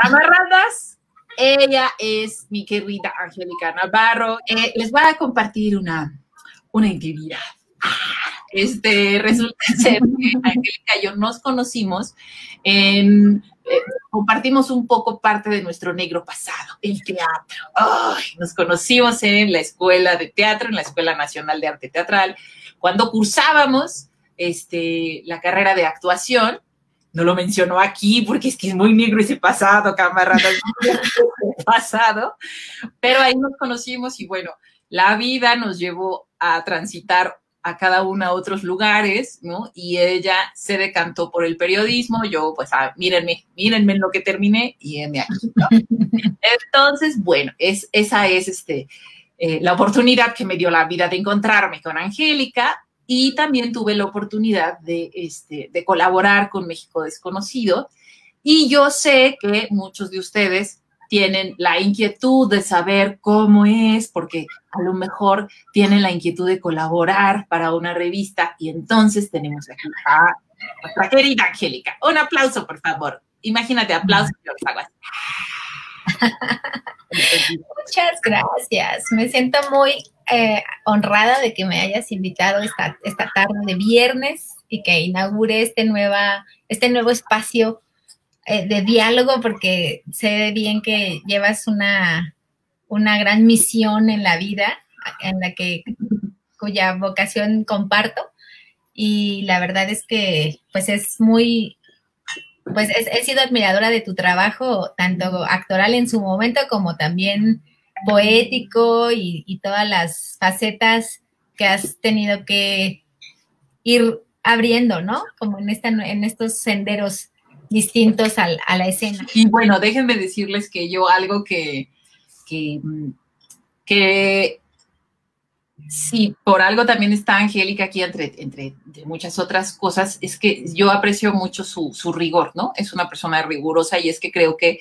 Camaradas, ella es mi querida Angélica Navarro. Les voy a compartir una intimidad. Resulta ser que Angélica y yo nos conocimos compartimos un poco parte de nuestro negro pasado, el teatro. Ay, nos conocimos en la escuela de teatro, en la Escuela Nacional de Arte Teatral, cuando cursábamos la carrera de actuación. No lo menciono aquí porque es que es muy negro ese pasado, camarada, pasado, pero ahí nos conocimos y bueno, la vida nos llevó a transitar a cada uno a otros lugares, ¿no? Y ella se decantó por el periodismo, yo pues mírenme en lo que terminé y heme aquí, ¿no? Entonces, bueno, esa es la oportunidad que me dio la vida de encontrarme con Angélica y también tuve la oportunidad de colaborar con México Desconocido y yo sé que muchos de ustedes tienen la inquietud de saber cómo es, porque a lo mejor tienen la inquietud de colaborar para una revista y entonces tenemos aquí a nuestra querida Angélica. Un aplauso, por favor. Imagínate, aplausos y los hago así. Muchas gracias. Me siento muy honrada de que me hayas invitado esta tarde de viernes y que inaugure este nuevo espacio de diálogo, porque sé bien que llevas una gran misión en la vida, cuya vocación comparto, y la verdad es que pues he sido admiradora de tu trabajo, tanto actoral en su momento como también poético y todas las facetas que has tenido que ir abriendo, ¿no? Como en estos senderos distintos a la escena. Y bueno, déjenme decirles que yo algo que sí, por algo también está Angélica aquí entre muchas otras cosas, es que yo aprecio mucho su rigor, ¿no? Es una persona rigurosa y es que creo que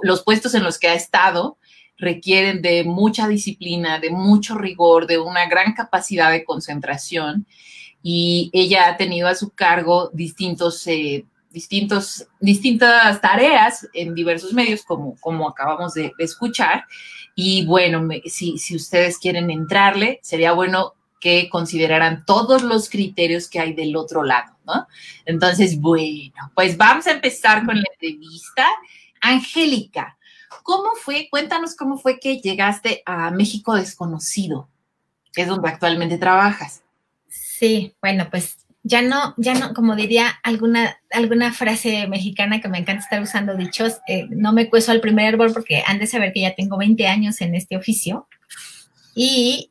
los puestos en los que ha estado requieren de mucha disciplina, de mucho rigor, de una gran capacidad de concentración y ella ha tenido a su cargo distintas tareas en diversos medios, como acabamos de escuchar. Y bueno, si ustedes quieren entrarle, sería bueno que consideraran todos los criterios que hay del otro lado, ¿no? Entonces, bueno, pues vamos a empezar con la entrevista. Angélica, cuéntanos cómo fue que llegaste a México Desconocido, que es donde actualmente trabajas. Sí, bueno, pues ya no, como diría alguna frase mexicana que me encanta estar usando dichos, no me cuezo al primer árbol porque han de saber que ya tengo 20 años en este oficio y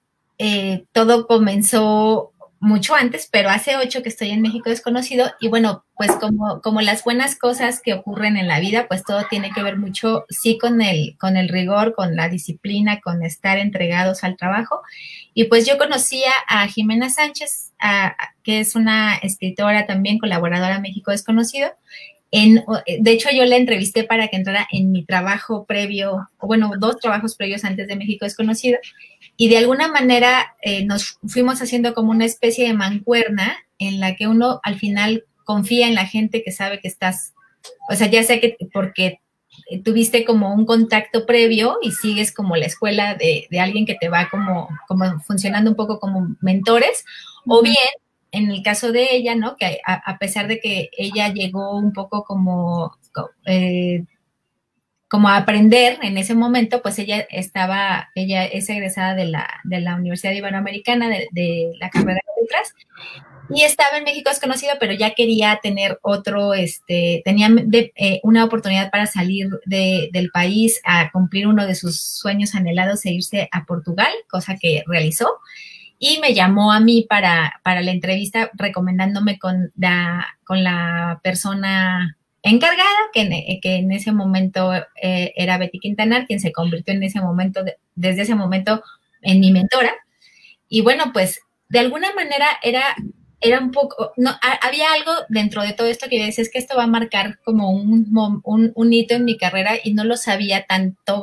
todo comenzó mucho antes, pero hace 8 que estoy en México Desconocido y bueno, pues como las buenas cosas que ocurren en la vida, pues todo tiene que ver mucho, sí, con el rigor, con la disciplina, con estar entregados al trabajo. Y pues yo conocía a Jimena Sánchez, que es una escritora también colaboradora en México Desconocido. De hecho, yo la entrevisté para que entrara en mi trabajo previo, o bueno, 2 trabajos previos antes de México Desconocido. Y de alguna manera nos fuimos haciendo como una especie de mancuerna en la que uno al final confía en la gente que sabe que estás, o sea, ya sea que porque tuviste como un contacto previo y sigues como la escuela de alguien que te va como funcionando un poco como mentores, o bien, en el caso de ella, ¿no? Que a pesar de que ella llegó un poco como a aprender en ese momento, pues ella es egresada de la Universidad Iberoamericana, de la carrera de letras, y estaba en México Desconocido, pero ya quería tener tenía una oportunidad para salir del país a cumplir uno de sus sueños anhelados e irse a Portugal, cosa que realizó, y me llamó a mí para la entrevista recomendándome con la persona encargada, que en ese momento era Betty Quintanar, quien se convirtió desde ese momento en mi mentora. Y bueno, pues de alguna manera era un poco, no, había algo dentro de todo esto que yo decía, es que esto va a marcar como un hito en mi carrera, y no lo sabía tanto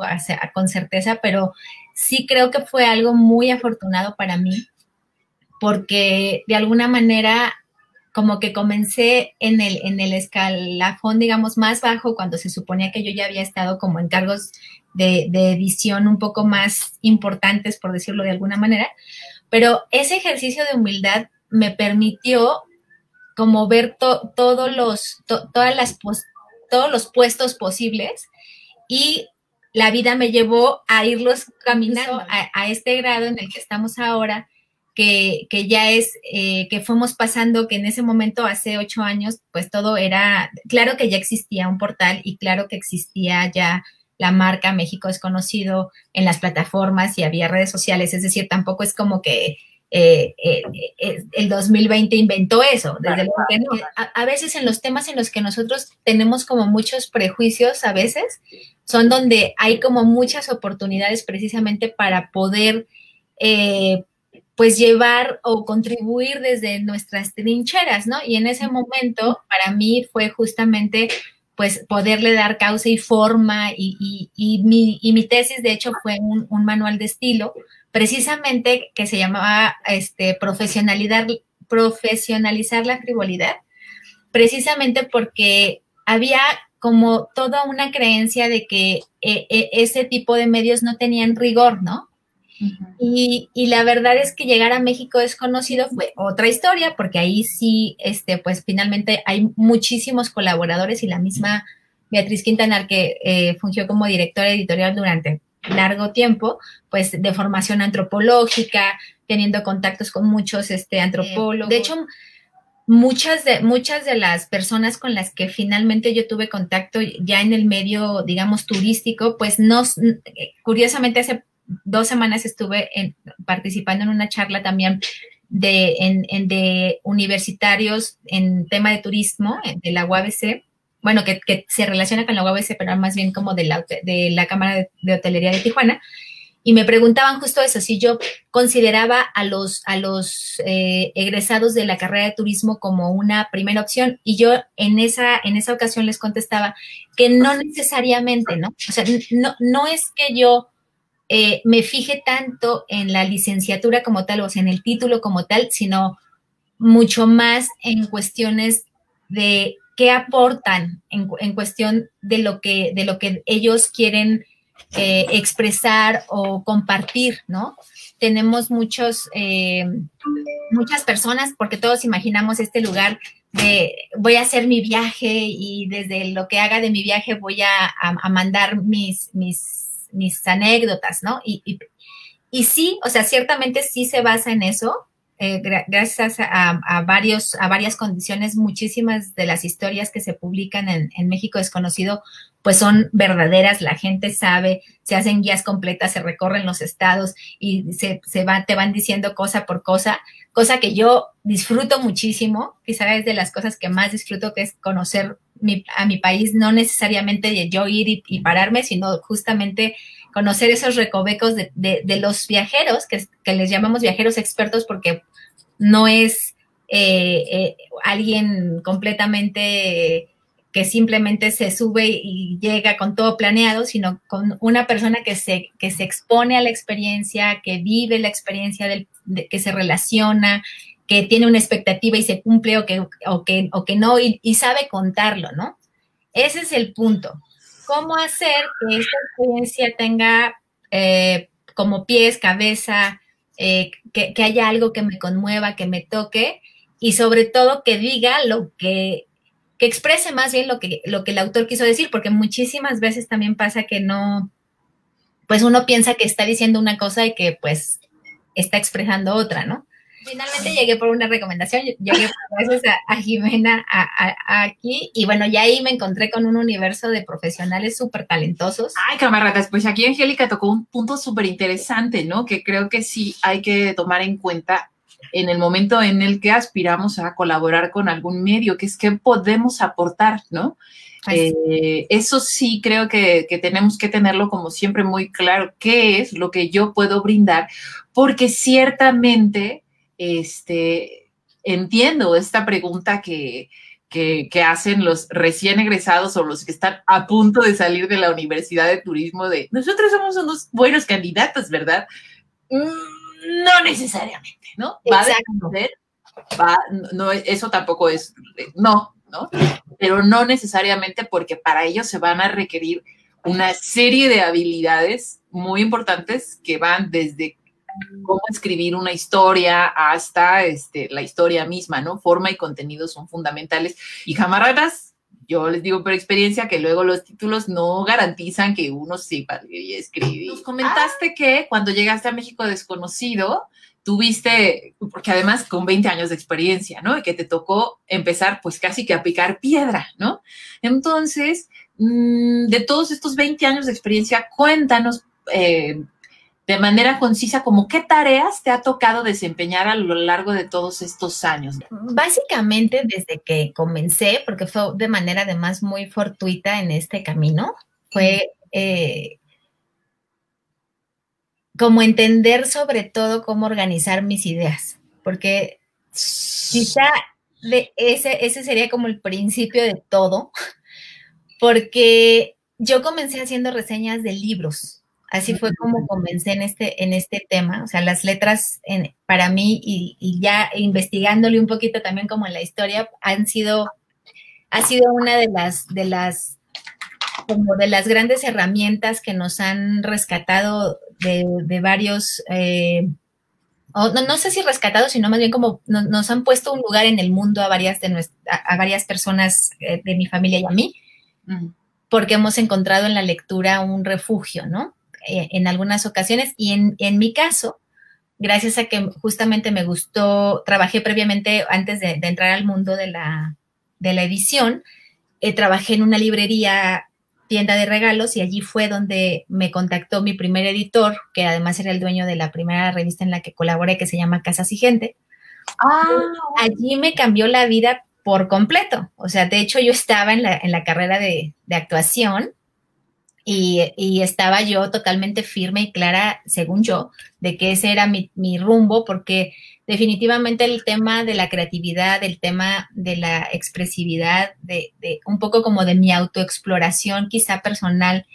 con certeza, pero sí creo que fue algo muy afortunado para mí, porque de alguna manera como que comencé en el escalafón, digamos, más bajo, cuando se suponía que yo ya había estado como en cargos de edición un poco más importantes, por decirlo de alguna manera, pero ese ejercicio de humildad me permitió como ver todos los puestos posibles, y la vida me llevó a irlos caminando a este grado en el que estamos ahora, que ya es, que fuimos pasando, que en ese momento, hace 8 años, pues todo era, claro que ya existía un portal y claro que existía ya la marca México Desconocido en las plataformas y había redes sociales, es decir, tampoco es como que el 2020 inventó eso, desde luego que no. A veces en los temas en los que nosotros tenemos como muchos prejuicios, a veces, son donde hay como muchas oportunidades precisamente para poder pues llevar o contribuir desde nuestras trincheras, ¿no? Y en ese momento, para mí fue justamente pues poderle dar causa y forma, y mi tesis, de hecho, fue un manual de estilo, precisamente, que se llamaba profesionalizar la frivolidad, precisamente porque había como toda una creencia de que ese tipo de medios no tenían rigor, ¿no? Y la verdad es que llegar a México Desconocido fue otra historia, porque ahí sí, pues finalmente hay muchísimos colaboradores, y la misma Beatriz Quintanar, que fungió como directora editorial durante largo tiempo, pues de formación antropológica, teniendo contactos con muchos antropólogos. De hecho, muchas de las personas con las que finalmente yo tuve contacto ya en el medio, digamos, turístico, pues curiosamente hace 2 semanas estuve participando en una charla también de universitarios en tema de turismo de la UABC, bueno, que se relaciona con la UABC, pero más bien como de la Cámara de Hotelería de Tijuana, y me preguntaban justo eso, si yo consideraba a los egresados de la carrera de turismo como una primera opción, y yo en esa ocasión les contestaba que no necesariamente, ¿no? O sea, no es que yo me fije tanto en la licenciatura como tal, o sea, en el título como tal, sino mucho más en cuestiones de qué aportan, en cuestión de lo que ellos quieren expresar o compartir, ¿no? Tenemos muchas personas, porque todos imaginamos este lugar de voy a hacer mi viaje y desde lo que haga de mi viaje voy a mandar mis anécdotas, ¿no? Y sí, o sea, ciertamente sí se basa en eso, gracias a varias condiciones. Muchísimas de las historias que se publican en México Desconocido, pues son verdaderas, la gente sabe, se hacen guías completas, se recorren los estados y te van diciendo cosa por cosa que yo disfruto muchísimo, quizá es de las cosas que más disfruto, que es conocer a mi país, no necesariamente de yo ir y pararme, sino justamente conocer esos recovecos de los viajeros, que les llamamos viajeros expertos, porque no es alguien completamente que simplemente se sube y llega con todo planeado, sino con una persona que se expone a la experiencia, que vive la experiencia, que se relaciona, que tiene una expectativa y se cumple o que no, y sabe contarlo, ¿no? Ese es el punto. ¿Cómo hacer que esta experiencia tenga como pies, cabeza, que haya algo que me conmueva, que me toque, y sobre todo que diga que exprese más bien lo que el autor quiso decir? Porque muchísimas veces también pasa que no, pues uno piensa que está diciendo una cosa y que pues está expresando otra, ¿no? Finalmente llegué por una recomendación, llegué gracias a Jimena aquí, y bueno, ya ahí me encontré con un universo de profesionales súper talentosos. Ay, camaradas, pues aquí Angélica tocó un punto súper interesante, ¿no? Que creo que sí hay que tomar en cuenta en el momento en el que aspiramos a colaborar con algún medio, que es qué podemos aportar, ¿no? Eso sí creo que tenemos que tenerlo como siempre muy claro, qué es lo que yo puedo brindar, porque ciertamente entiendo esta pregunta que hacen los recién egresados o los que están a punto de salir de la Universidad de Turismo, de nosotros somos unos buenos candidatos, ¿verdad? No necesariamente, ¿no? Va a depender no, eso tampoco es, no, pero no necesariamente, porque para ello se van a requerir una serie de habilidades muy importantes que van desde cómo escribir una historia hasta la historia misma, ¿no? Forma y contenido son fundamentales. Y camaradas, yo les digo por experiencia que luego los títulos no garantizan que uno sepa leer y escribir. Nos comentaste que cuando llegaste a México desconocido, tuviste, porque además con 20 años de experiencia, ¿no? Y que te tocó empezar pues casi que a picar piedra, ¿no? Entonces, de todos estos 20 años de experiencia, cuéntanos de manera concisa como qué tareas te ha tocado desempeñar a lo largo de todos estos años. Básicamente desde que comencé, porque fue de manera además muy fortuita en este camino, fue como entender sobre todo cómo organizar mis ideas, porque quizá ese sería como el principio de todo, porque yo comencé haciendo reseñas de libros. Así fue como comencé en este tema, o sea, las letras para mí y ya investigándole un poquito también como en la historia, ha sido una de las grandes herramientas que nos han rescatado de varios, no sé si rescatado, sino más bien como nos han puesto un lugar en el mundo a varias personas de mi familia y a mí, porque hemos encontrado en la lectura un refugio, ¿no? En algunas ocasiones, y en mi caso, gracias a que justamente me gustó, trabajé previamente antes de entrar al mundo de la edición, trabajé en una librería, tienda de regalos, y allí fue donde me contactó mi primer editor, que además era el dueño de la primera revista en la que colaboré, que se llama Casas y Gente. Allí me cambió la vida por completo. O sea, de hecho yo estaba en la carrera de actuación, y estaba yo totalmente firme y clara, según yo, de que ese era mi rumbo, porque definitivamente el tema de la creatividad, el tema de la expresividad, de un poco como de mi autoexploración quizá personal,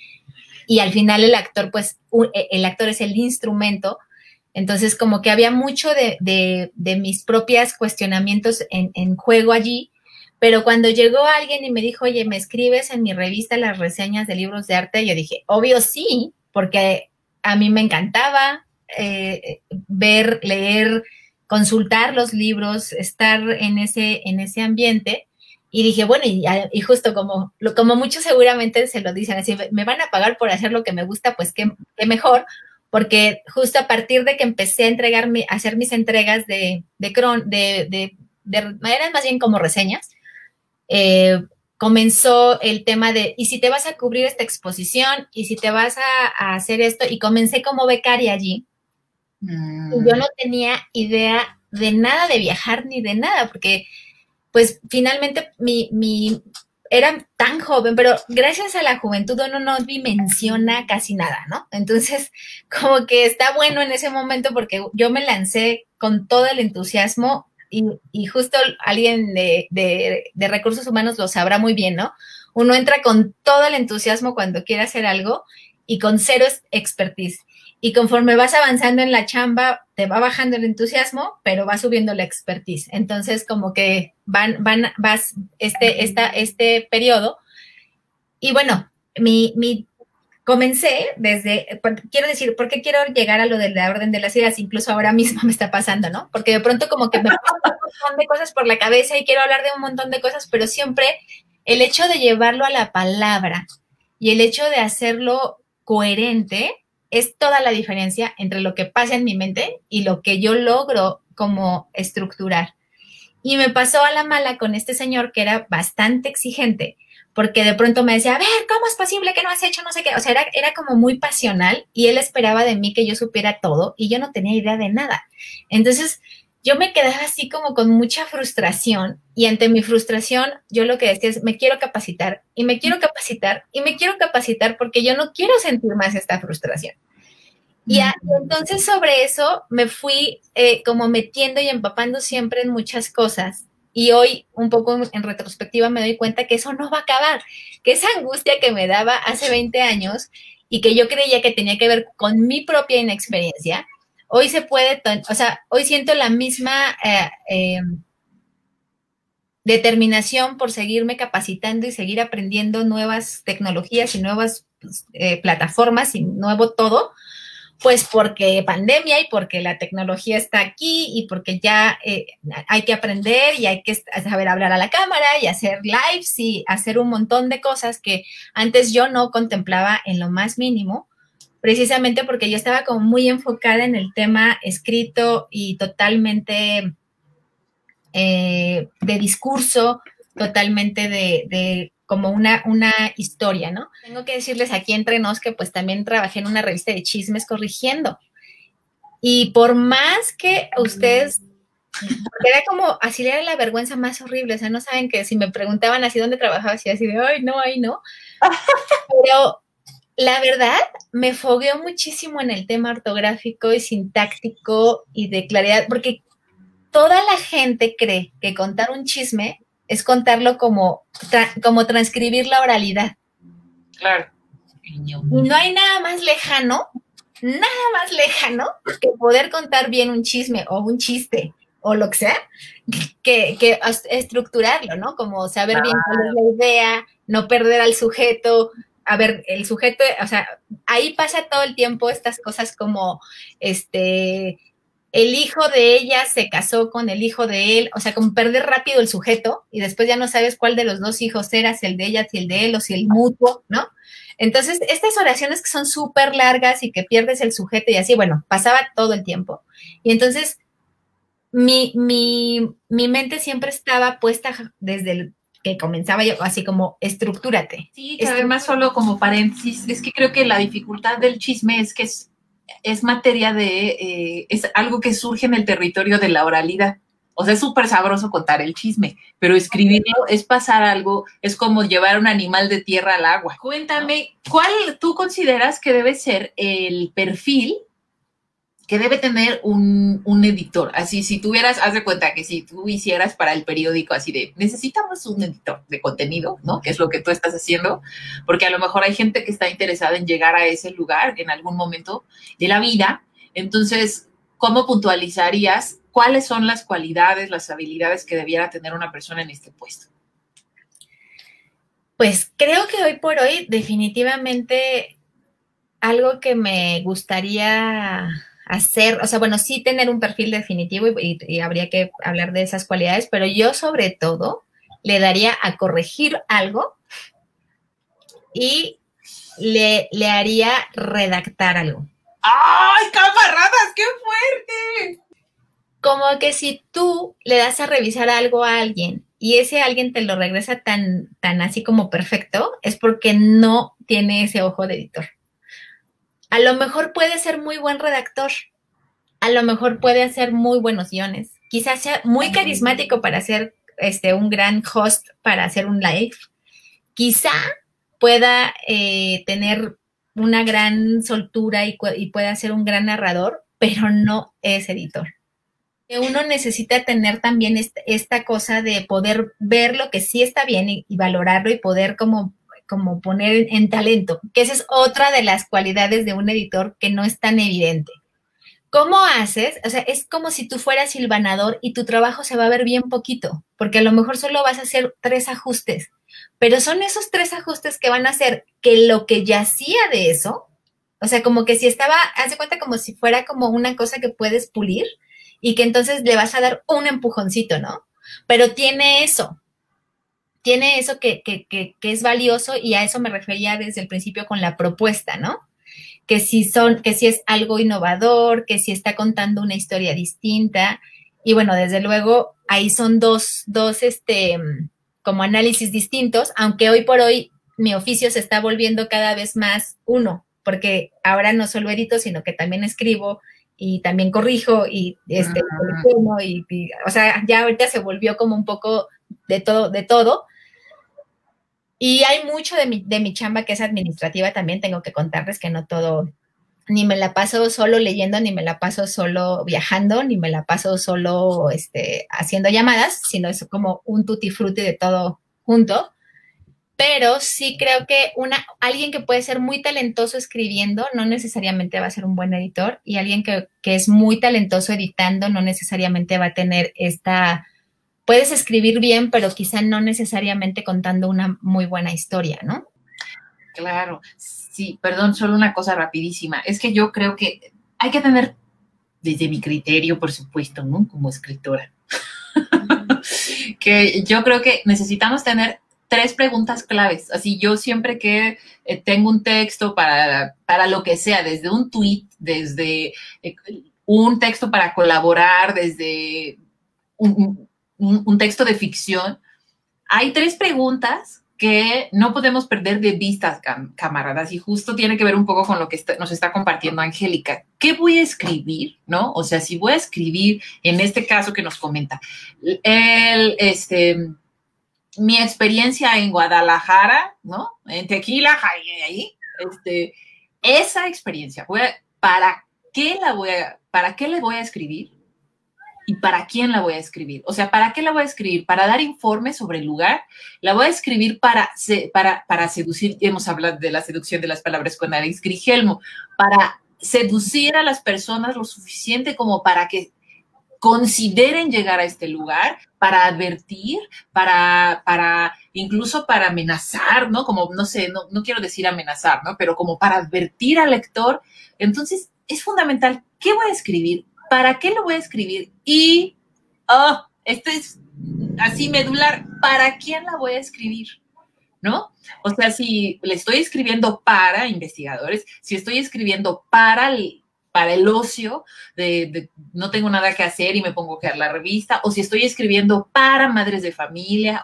y al final el actor, pues el actor es el instrumento, entonces como que había mucho de mis propios cuestionamientos en juego allí. Pero cuando llegó alguien y me dijo, oye, ¿me escribes en mi revista las reseñas de libros de arte? Yo dije, obvio sí, porque a mí me encantaba ver, leer, consultar los libros, estar en ese ambiente. Y dije, bueno, y justo como muchos seguramente se lo dicen así, me van a pagar por hacer lo que me gusta, pues qué mejor, porque justo a partir de que empecé a hacer mis entregas eran más bien como reseñas, comenzó el tema de, ¿y si te vas a cubrir esta exposición? ¿Y si te vas a hacer esto? Y comencé como becaria allí. Y yo no tenía idea de nada de viajar ni de nada, porque pues finalmente era tan joven, pero gracias a la juventud uno no dimensiona casi nada, ¿no? Entonces, como que está bueno en ese momento porque yo me lancé con todo el entusiasmo. Y justo alguien de recursos humanos lo sabrá muy bien, ¿no? Uno entra con todo el entusiasmo cuando quiere hacer algo y con cero expertise. Y conforme vas avanzando en la chamba, te va bajando el entusiasmo, pero va subiendo la expertise. Entonces, como que vas este periodo. Y bueno, comencé quiero decir, ¿por qué quiero llegar a lo de la orden de las ideas? Incluso ahora mismo me está pasando, ¿no? Porque de pronto como que me pasan un montón de cosas por la cabeza y quiero hablar de un montón de cosas, pero siempre el hecho de llevarlo a la palabra y el hecho de hacerlo coherente es toda la diferencia entre lo que pasa en mi mente y lo que yo logro como estructurar. Y me pasó a la mala con este señor que era bastante exigente, porque de pronto me decía, a ver, ¿cómo es posible que no has hecho no sé qué? O sea, era como muy pasional y él esperaba de mí que yo supiera todo y yo no tenía idea de nada. Entonces, yo me quedaba así como con mucha frustración y ante mi frustración yo lo que decía es, me quiero capacitar y me quiero capacitar y me quiero capacitar porque yo no quiero sentir más esta frustración. Y entonces sobre eso me fui como metiendo y empapando siempre en muchas cosas. Y hoy, un poco en retrospectiva, me doy cuenta que eso no va a acabar, que esa angustia que me daba hace 20 años y que yo creía que tenía que ver con mi propia inexperiencia, Hoy se puede, o sea, hoy siento la misma determinación por seguirme capacitando y seguir aprendiendo nuevas tecnologías y nuevas plataformas y nuevo todo, pues porque pandemia y porque la tecnología está aquí y porque ya hay que aprender y hay que saber hablar a la cámara y hacer lives y hacer un montón de cosas que antes yo no contemplaba en lo más mínimo, precisamente porque yo estaba como muy enfocada en el tema escrito y totalmente de discurso, totalmente de como una historia, ¿no? Tengo que decirles aquí entre nos que pues también trabajé en una revista de chismes corrigiendo. Y por más que ustedes, era como, así era la vergüenza más horrible, o sea, no saben que si me preguntaban así dónde trabajaba, así de, ay, no, ahí no. Pero la verdad, me fogueó muchísimo en el tema ortográfico y sintáctico y de claridad, porque toda la gente cree que contar un chisme es contarlo como transcribir la oralidad. Claro. Y no hay nada más lejano que poder contar bien un chisme o un chiste o lo que sea, que estructurarlo, ¿no? Como saber bien cuál es la idea, no perder al sujeto. A ver, el sujeto, o sea, ahí pasa todo el tiempo estas cosas como, el hijo de ella se casó con el hijo de él, o sea, como perder rápido el sujeto y después ya no sabes cuál de los dos hijos era, si el de ella, si el de él o si el mutuo, ¿no? Entonces, estas oraciones que son súper largas y que pierdes el sujeto y así, bueno, pasaba todo el tiempo. Y entonces, mi mente siempre estaba puesta desde el que comenzaba yo, así como, estructúrate. Sí, que además solo como paréntesis, es que creo que la dificultad del chisme es que es materia de, es algo que surge en el territorio de la oralidad. O sea, es súper sabroso contar el chisme, pero escribirlo es pasar algo, es como llevar un animal de tierra al agua. Cuéntame, ¿cuál tú consideras que debe ser el perfil que debe tener un editor? Así, si tuvieras, haz de cuenta que si tú hicieras para el periódico así de, necesitamos un editor de contenido, ¿no? Que es lo que tú estás haciendo, porque a lo mejor hay gente que está interesada en llegar a ese lugar en algún momento de la vida. Entonces, ¿cómo puntualizarías cuáles son las cualidades, las habilidades que debiera tener una persona en este puesto? Pues creo que hoy por hoy definitivamente algo que me gustaría hacer, o sea, bueno, sí tener un perfil definitivo y habría que hablar de esas cualidades, pero yo sobre todo le daría a corregir algo y le haría redactar algo. ¡Ay, camaradas, qué fuerte! Como que si tú le das a revisar algo a alguien y ese alguien te lo regresa tan así como perfecto, es porque no tiene ese ojo de editor. A lo mejor puede ser muy buen redactor, a lo mejor puede hacer muy buenos guiones, quizás sea muy carismático para hacer un gran host para hacer un live, quizá pueda tener una gran soltura y pueda ser un gran narrador, pero no es editor. Uno necesita tener también esta cosa de poder ver lo que sí está bien y valorarlo y poder como poner en talento, que esa es otra de las cualidades de un editor que no es tan evidente. ¿Cómo haces? O sea, es como si tú fueras silvanador y tu trabajo se va a ver bien poquito, porque a lo mejor solo vas a hacer 3 ajustes, pero son esos 3 ajustes que van a hacer que lo que ya hacía de eso, o sea, como que si estaba, haz de cuenta como si fuera como una cosa que puedes pulir y que entonces le vas a dar un empujoncito, ¿no? Pero tiene eso que es valioso y a eso me refería desde el principio con la propuesta, ¿no? Que si es algo innovador, que si está contando una historia distinta. Y bueno, desde luego, ahí son dos como análisis distintos, aunque hoy por hoy mi oficio se está volviendo cada vez más uno, porque ahora no solo edito, sino que también escribo y también corrijo y o sea, ya ahorita se volvió como un poco de todo. Y hay mucho de mi chamba que es administrativa también, tengo que contarles que no todo, ni me la paso solo leyendo, ni me la paso solo viajando, ni me la paso solo haciendo llamadas, sino es como un tutti frutti de todo junto. pero sí creo que alguien que puede ser muy talentoso escribiendo no necesariamente va a ser un buen editor, y alguien que es muy talentoso editando no necesariamente va a tener puedes escribir bien, pero quizá no necesariamente contando una muy buena historia, ¿no? Claro, sí, perdón, solo una cosa rapidísima. Es que yo creo que hay que tener, desde mi criterio, por supuesto, ¿no? Como escritora, que yo creo que necesitamos tener 3 preguntas claves. Así, yo siempre que tengo un texto para lo que sea, desde un tweet, desde un texto para colaborar, desde un texto de ficción, hay 3 preguntas que no podemos perder de vista, camaradas, y justo tiene que ver un poco con lo que nos está compartiendo Angélica. ¿Qué voy a escribir? ¿No? O sea, si voy a escribir, en este caso que nos comenta, mi experiencia en Guadalajara, ¿no? En Tequila, ahí, esa experiencia, ¿para qué le voy a escribir? ¿Y para quién la voy a escribir? O sea, ¿para qué la voy a escribir? ¿Para dar informes sobre el lugar? ¿La voy a escribir para seducir? Hemos hablado de la seducción de las palabras con Alex Grigelmo. Para seducir a las personas lo suficiente como para que consideren llegar a este lugar, para advertir, incluso para amenazar, ¿no? Como, no sé, no quiero decir amenazar, ¿no? Pero como para advertir al lector. Entonces, es fundamental. ¿Qué voy a escribir? ¿Para qué lo voy a escribir? Y, esto es así medular, ¿para quién la voy a escribir? ¿No? O sea, si le estoy escribiendo para investigadores, si estoy escribiendo para el ocio, no tengo nada que hacer y me pongo a leer la revista, o si estoy escribiendo para madres de familia,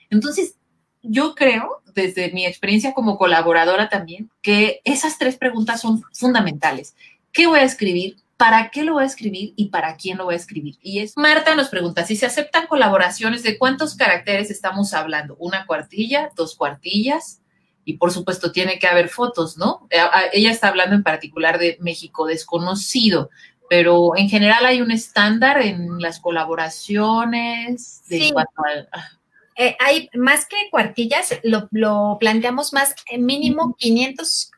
entonces yo creo, desde mi experiencia como colaboradora también, que esas 3 preguntas son fundamentales. ¿Qué voy a escribir? ¿Para qué lo voy a escribir y para quién lo voy a escribir? Marta nos pregunta, si se aceptan colaboraciones, ¿de cuántos caracteres estamos hablando? ¿1 cuartilla? ¿2 cuartillas? Y por supuesto tiene que haber fotos, ¿no? Ella está hablando en particular de México desconocido, pero en general hay un estándar en las colaboraciones. Sí. Hay más que cuartillas, lo planteamos más, mínimo 500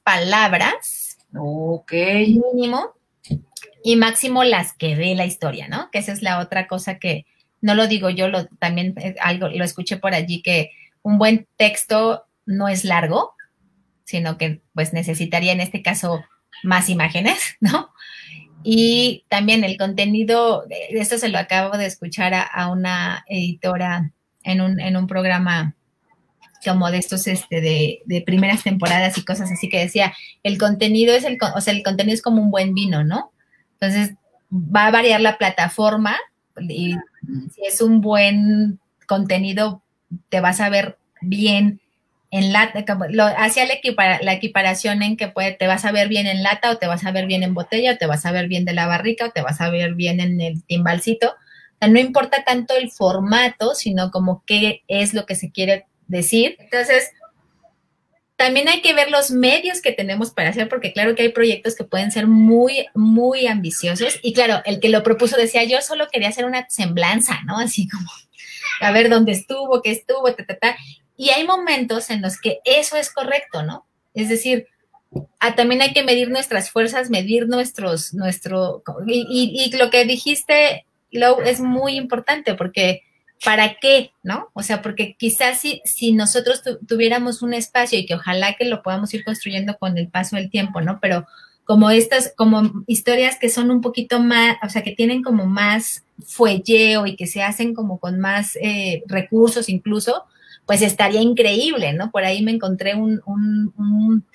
palabras. Ok. Mínimo. Y máximo las que dé la historia, ¿no? Que esa es la otra cosa que no lo digo yo, también lo escuché por allí, que un buen texto no es largo, sino que pues necesitaría en este caso más imágenes, ¿no? Y también el contenido, esto se lo acabo de escuchar a una editora en un programa como de estos de primeras temporadas y cosas así, que decía, el contenido el contenido es como un buen vino, ¿no? Entonces, va a variar la plataforma, y si es un buen contenido, te vas a ver bien en lata, hacía la equiparación en que te vas a ver bien en lata, o te vas a ver bien en botella, o te vas a ver bien de la barrica, o te vas a ver bien en el timbalcito. O sea, no importa tanto el formato, sino como qué es lo que se quiere decir. Entonces, también hay que ver los medios que tenemos para hacer, porque claro que hay proyectos que pueden ser muy, muy ambiciosos. Y claro, el que lo propuso decía, yo solo quería hacer una semblanza, ¿no? Así como, a ver dónde estuvo, qué estuvo, Y hay momentos en los que eso es correcto, ¿no? Es decir, también hay que medir nuestras fuerzas, medir y lo que dijiste, Lau, es muy importante, porque ¿para qué? ¿No? O sea, porque quizás si nosotros tuviéramos un espacio, y que ojalá que lo podamos ir construyendo con el paso del tiempo, ¿no? Pero como historias que son un poquito más, o sea, que tienen como más fuelleo y que se hacen como con más recursos incluso, pues estaría increíble, ¿no? Por ahí me encontré un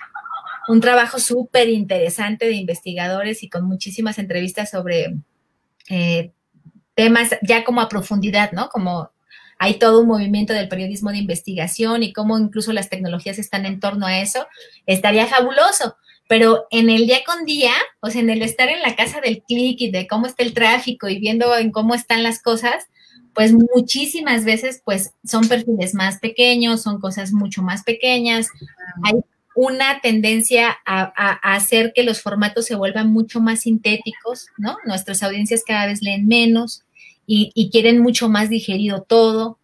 trabajo súper interesante de investigadores y con muchísimas entrevistas sobre temas ya como a profundidad, ¿no? Como hay todo un movimiento del periodismo de investigación y cómo incluso las tecnologías están en torno a eso, estaría fabuloso. Pero en el día con día, o sea, en el estar en la casa del clic y de cómo está el tráfico y viendo en cómo están las cosas, pues muchísimas veces pues son perfiles más pequeños, son cosas mucho más pequeñas. Hay una tendencia a hacer que los formatos se vuelvan mucho más sintéticos, ¿no? Nuestras audiencias cada vez leen menos y quieren mucho más digerido todo.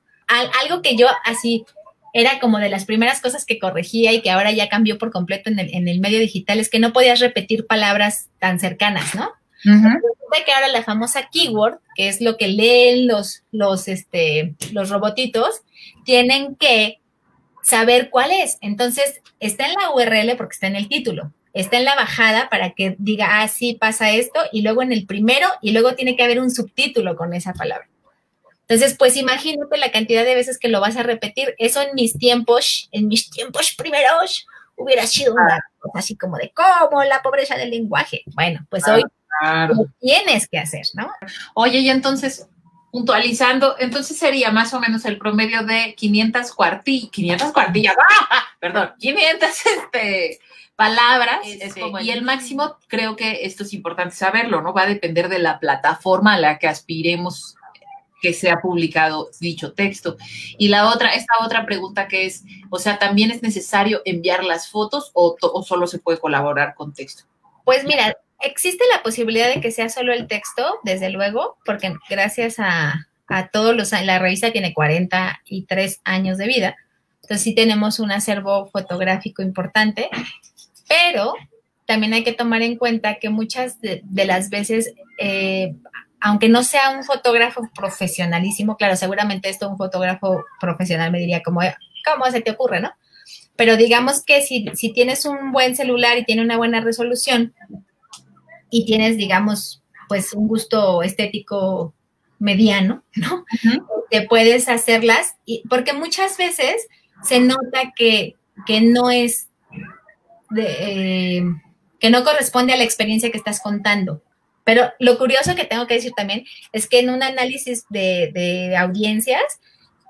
Algo que yo así era como de las primeras cosas que corregía y que ahora ya cambió por completo en el medio digital, es que no podías repetir palabras tan cercanas, ¿no? Resulta que ahora la famosa keyword, que es lo que leen los robotitos, tienen que saber cuál es. Entonces, está en la URL porque está en el título, está en la bajada para que diga, ah, sí, pasa esto, y luego en el primero, y luego tiene que haber un subtítulo con esa palabra. Entonces, pues imagínate la cantidad de veces que lo vas a repetir. Eso en mis tiempos primeros, hubiera sido una cosa así como de cómo la pobreza del lenguaje. Bueno, pues hoy lo tienes que hacer, ¿no? Oye, y entonces, puntualizando, entonces sería más o menos el promedio de 500 cuartillas, perdón, 500 palabras, y el máximo, creo que esto es importante saberlo, ¿no? Va a depender de la plataforma a la que aspiremos que sea publicado dicho texto. Y esta otra pregunta que es, o sea, ¿también es necesario enviar las fotos o solo se puede colaborar con texto? Pues mira, existe la posibilidad de que sea solo el texto, desde luego, porque gracias a todos la revista tiene 43 años de vida, entonces sí tenemos un acervo fotográfico importante, pero también hay que tomar en cuenta que muchas de las veces, aunque no sea un fotógrafo profesionalísimo, claro, seguramente un fotógrafo profesional me diría ¿cómo se te ocurre, no? Pero digamos que si tienes un buen celular y tiene una buena resolución y tienes, digamos, pues un gusto estético mediano, ¿no? Te puedes hacerlas, porque muchas veces se nota que no es, que no corresponde a la experiencia que estás contando. Pero lo curioso que tengo que decir también es que en un análisis de audiencias,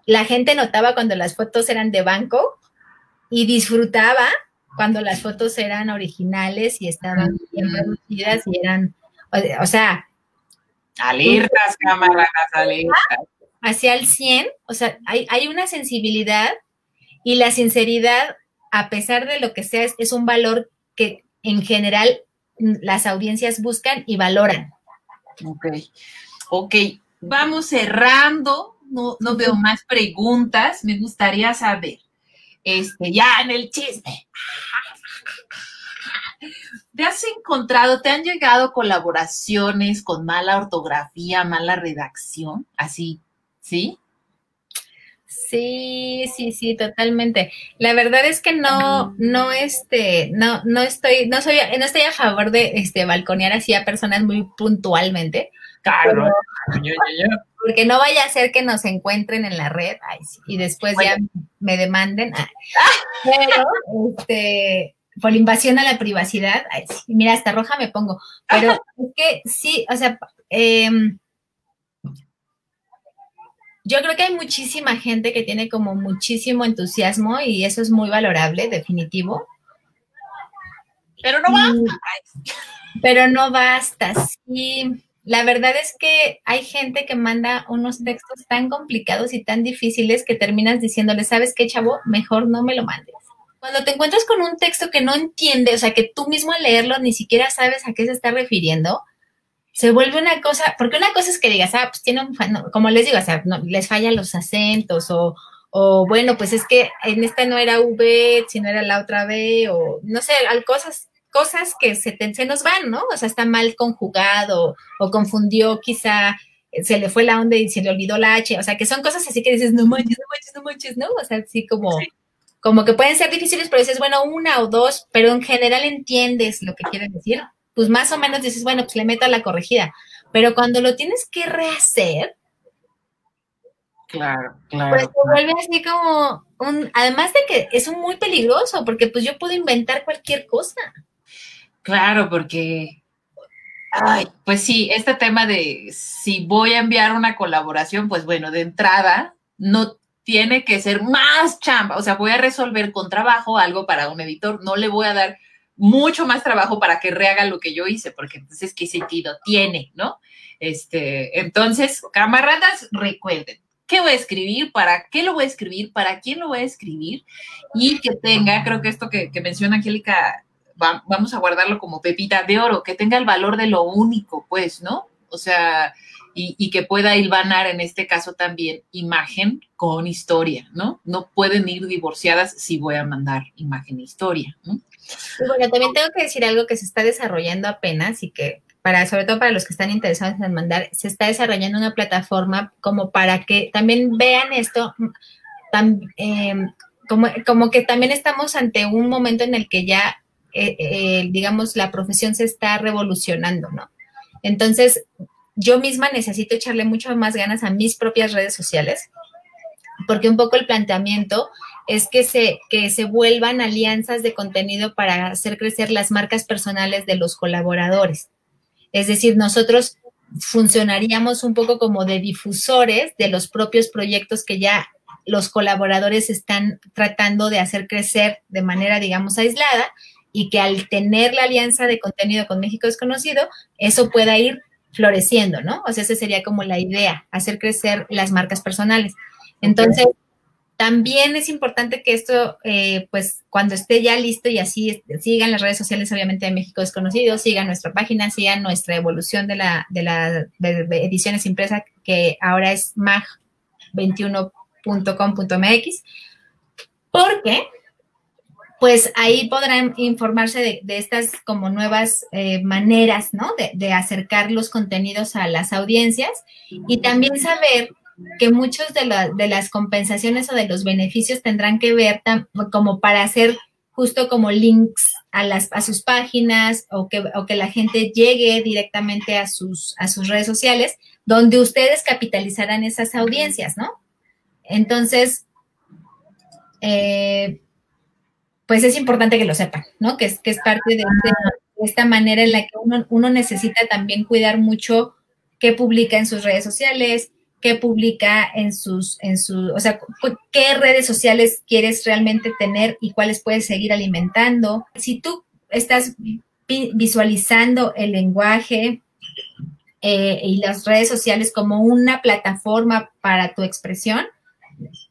la gente notaba cuando las fotos eran de banco y disfrutaba cuando las fotos eran originales y estaban bien producidas y eran, o sea... Alertas, cámaras, alertas. Hacia el 100, o sea, hay una sensibilidad y la sinceridad, a pesar de lo que sea, es un valor que en general las audiencias buscan y valoran. Ok, vamos cerrando, no veo más preguntas, me gustaría saber, ya en el chisme, te han llegado colaboraciones con mala ortografía, mala redacción, así, ¿sí? Sí, totalmente. La verdad es que no estoy a favor de balconear así a personas muy puntualmente. Claro. Porque no vaya a ser que nos encuentren en la red, y después ya me demanden. Pero, por invasión a la privacidad, mira, hasta roja me pongo. Pero es que sí, o sea, yo creo que hay muchísima gente que tiene como muchísimo entusiasmo y eso es muy valorable, definitivo. Pero no basta. Pero no basta, sí. La verdad es que hay gente que manda unos textos tan complicados y tan difíciles que terminas diciéndole, ¿sabes qué, chavo? Mejor no me lo mandes. Cuando te encuentras con un texto que no entiendes, o sea, que tú mismo al leerlo ni siquiera sabes a qué se está refiriendo, se vuelve una cosa, porque una cosa es que digas, pues tiene como les digo, o sea, no, les fallan los acentos, o bueno, pues es que en esta no era V, sino era la otra B, o no sé, cosas que se nos van, ¿no? O sea, está mal conjugado, o confundió quizá, se le fue la onda y se le olvidó la H, o sea, que son cosas así que dices, no manches, ¿no? O sea, así como que pueden ser difíciles, pero dices, bueno, una o dos, pero en general entiendes lo que quieren decir, pues más o menos dices, bueno, pues le meto a la corregida, pero cuando lo tienes que rehacer, claro, pues se vuelve así como además de que es muy peligroso, porque pues yo puedo inventar cualquier cosa. Claro, porque, pues sí, este tema de si voy a enviar una colaboración, pues bueno, de entrada no tiene que ser más chamba, o sea, voy a resolver con trabajo algo para un editor, no le voy a dar mucho más trabajo para que rehaga lo que yo hice, porque entonces, ¿qué sentido tiene, no? Entonces, camaradas, recuerden, ¿qué voy a escribir? ¿Para qué lo voy a escribir? ¿Para quién lo voy a escribir? Y que tenga, creo que esto que menciona Angélica, vamos a guardarlo como pepita de oro, que tenga el valor de lo único, pues, ¿no? O sea, y que pueda hilvanar en este caso también imagen con historia, ¿no? No pueden ir divorciadas si voy a mandar imagen e historia, ¿no? Y bueno, también tengo que decir algo que se está desarrollando apenas y que sobre todo para los que están interesados en mandar, se está desarrollando una plataforma como para que también vean esto, como que también estamos ante un momento en el que ya, digamos, la profesión se está revolucionando, ¿no? Entonces, yo misma necesito echarle mucho más ganas a mis propias redes sociales, porque un poco el planteamiento es que se vuelvan alianzas de contenido para hacer crecer las marcas personales de los colaboradores. Es decir, nosotros funcionaríamos un poco como de difusores de los propios proyectos que ya los colaboradores están tratando de hacer crecer de manera, digamos, aislada, y que al tener la alianza de contenido con México Desconocido, eso pueda ir floreciendo, ¿no? O sea, esa sería como la idea, hacer crecer las marcas personales. Entonces, también es importante que esto, pues, cuando esté ya listo y así sigan las redes sociales, obviamente, de México Desconocido, sigan nuestra página, sigan nuestra evolución de ediciones impresas, que ahora es mag21.com.mx, porque pues ahí podrán informarse de estas como nuevas maneras, ¿no? De acercar los contenidos a las audiencias, y también saber que muchos de las compensaciones o de los beneficios tendrán que ver como para hacer justo como links a sus páginas, o que la gente llegue directamente a sus redes sociales, donde ustedes capitalizarán esas audiencias, ¿no? Entonces, pues es importante que lo sepan, ¿no? Que es parte de esta manera en la que uno necesita también cuidar mucho qué publica en sus redes sociales, qué publica o sea, qué redes sociales quieres realmente tener y cuáles puedes seguir alimentando. Si tú estás visualizando el lenguaje y las redes sociales como una plataforma para tu expresión,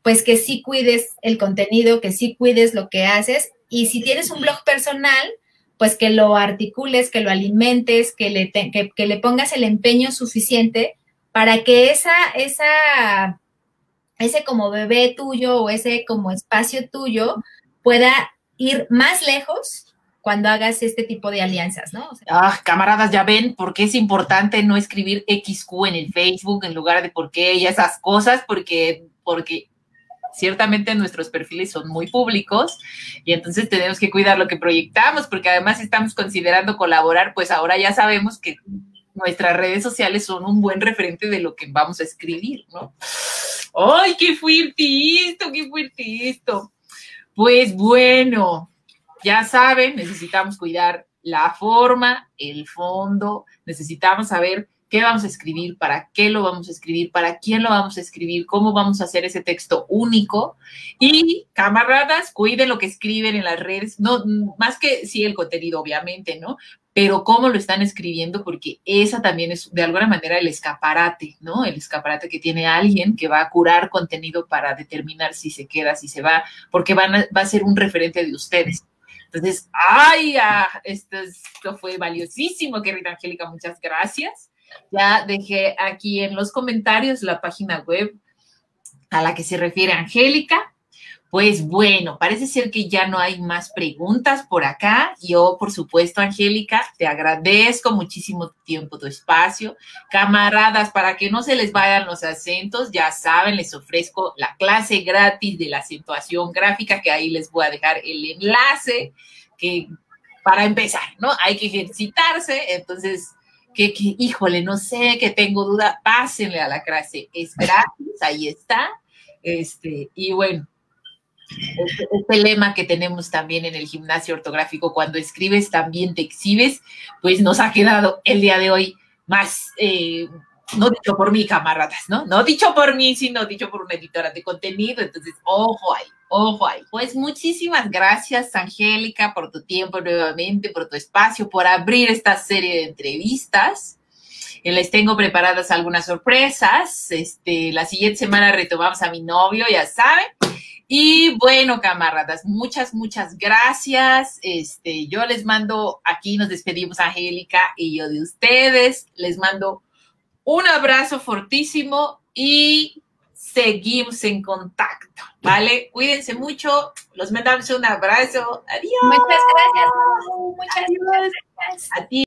pues que sí cuides el contenido, que sí cuides lo que haces, y si tienes un blog personal, pues que lo articules, que lo alimentes, que le pongas el empeño suficiente para que ese como bebé tuyo o ese como espacio tuyo pueda ir más lejos cuando hagas este tipo de alianzas, ¿no? O sea, camaradas, ya ven por qué es importante no escribir XQ en el Facebook en lugar de por qué y esas cosas, porque ciertamente nuestros perfiles son muy públicos y entonces tenemos que cuidar lo que proyectamos, porque además estamos considerando colaborar, pues ahora ya sabemos que nuestras redes sociales son un buen referente de lo que vamos a escribir, ¿no? ¡Ay, qué fuerte esto, qué fuerte esto! Pues bueno, ya saben, necesitamos cuidar la forma, el fondo, necesitamos saber qué vamos a escribir, para qué lo vamos a escribir, para quién lo vamos a escribir, cómo vamos a hacer ese texto único. Y, camaradas, cuiden lo que escriben en las redes, no, más que sí el contenido, obviamente, ¿no? Pero cómo lo están escribiendo, porque esa también es, de alguna manera, el escaparate, ¿no? El escaparate que tiene alguien que va a curar contenido para determinar si se queda, si se va, porque va a ser un referente de ustedes. Entonces, esto fue valiosísimo, querida Angélica, muchas gracias. Ya dejé aquí en los comentarios la página web a la que se refiere Angélica. Pues bueno, parece ser que ya no hay más preguntas por acá. Yo, por supuesto, Angélica, te agradezco muchísimo tu tiempo, tu espacio. Camaradas, para que no se les vayan los acentos, ya saben, les ofrezco la clase gratis de la acentuación gráfica, que ahí les voy a dejar el enlace, que para empezar, ¿no? Hay que ejercitarse, entonces híjole, no sé, que tengo duda, pásenle a la clase, es gratis, ahí está. Y bueno, este lema que tenemos también en el gimnasio ortográfico, cuando escribes también te exhibes, pues nos ha quedado el día de hoy más, no dicho por mí, camaradas, ¿no? No dicho por mí, sino dicho por una editora de contenido. Entonces, ojo ahí, ojo ahí. Pues muchísimas gracias, Angélica, por tu tiempo nuevamente, por tu espacio, por abrir esta serie de entrevistas. Les tengo preparadas algunas sorpresas. La siguiente semana retomamos a mi novio, ya saben. Y bueno, camaradas, muchas, muchas gracias. Yo les mando, aquí nos despedimos, Angélica y yo de ustedes. Les mando Un abrazo fortísimo y seguimos en contacto, ¿vale? Cuídense mucho, los mandamos un abrazo. Adiós. Muchas gracias. Muchas gracias. A ti.